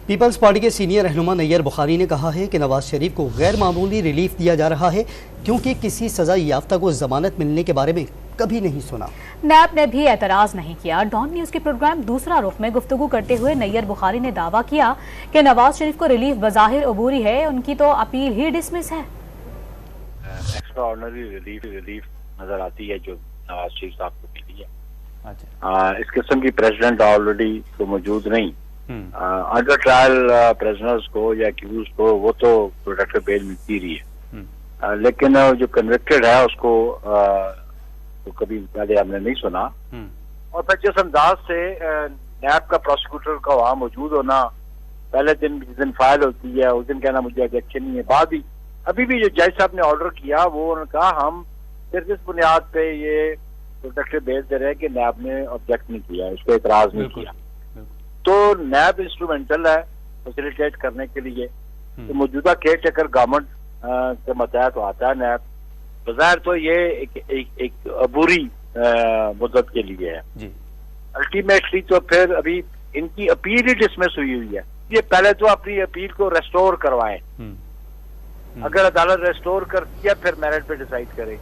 Peoples party کے senior رہنما نییر بخاری نے کہا ہے کہ نواز شریف کو غیر معمولی ریلیف دیا جا رہا ہے کیونکہ کسی سزا یافتہ کو ضمانت ملنے کے بارے میں کبھی نہیں سنا۔ نیب نے بھی اعتراض نہیں کیا۔ ڈان نیوز کے پروگرام دوسرا رخ میں گفتگو کرتے ہوئے نییر بخاری نے دعویٰ کیا کہ نواز شریف کو ریلیف بظاہر عبوری ہے، ان کی تو اپیل ہی ڈسمس ہے۔ ایکسٹرا آرڈنری ریلیف نظر آتی ہے جو نواز شریف صاحب کو ملی ہے۔ اس قسم کی پریزیڈنٹ آلریڈی تو موجود نہیں۔ انڈر ٹرائل پریزنرز کو یا ایکیوز کو وہ تو پروٹیکٹر بیل ملتی رہی ہے، لیکن جو کنوکٹڈ ہے اس کو تو کبھی پہلے ہم نے نہیں سنا۔ اور پھر جس انداز سے نیب کا پروسیکیوٹر کا وہاں موجود ہونا، پہلے دن جس دن فائل ہوتی ہے اس دن کہنا مجھے آبجیکشن نہیں ہے، بعد ہی ابھی بھی جو جج صاحب نے آرڈر کیا وہ انہوں نے کہا ہم صرف اس بنیاد پہ یہ پروٹیکٹر بیل دے رہے کہ نیب نے آبجیکٹ نہیں کیا، اس پہ اعتراض نہیں کیا۔ تو نیب انسٹرومنٹل ہے فیسیلیٹیٹ کرنے کے لیے۔ تو موجودہ کیئر ٹیکر گورنمنٹ کے متحد آتا ہے نیب، بظاہر تو یہ ایک عبوری مدت کے لیے ہے۔ الٹیمیٹلی تو پھر ابھی ان کی اپیل ہی ڈسمس ہوئی ہے۔ یہ پہلے تو اپنی اپیل کو ریسٹور کروائیں، اگر عدالت ریسٹور کرتی ہے پھر میرٹ پہ ڈیسائیڈ کرے۔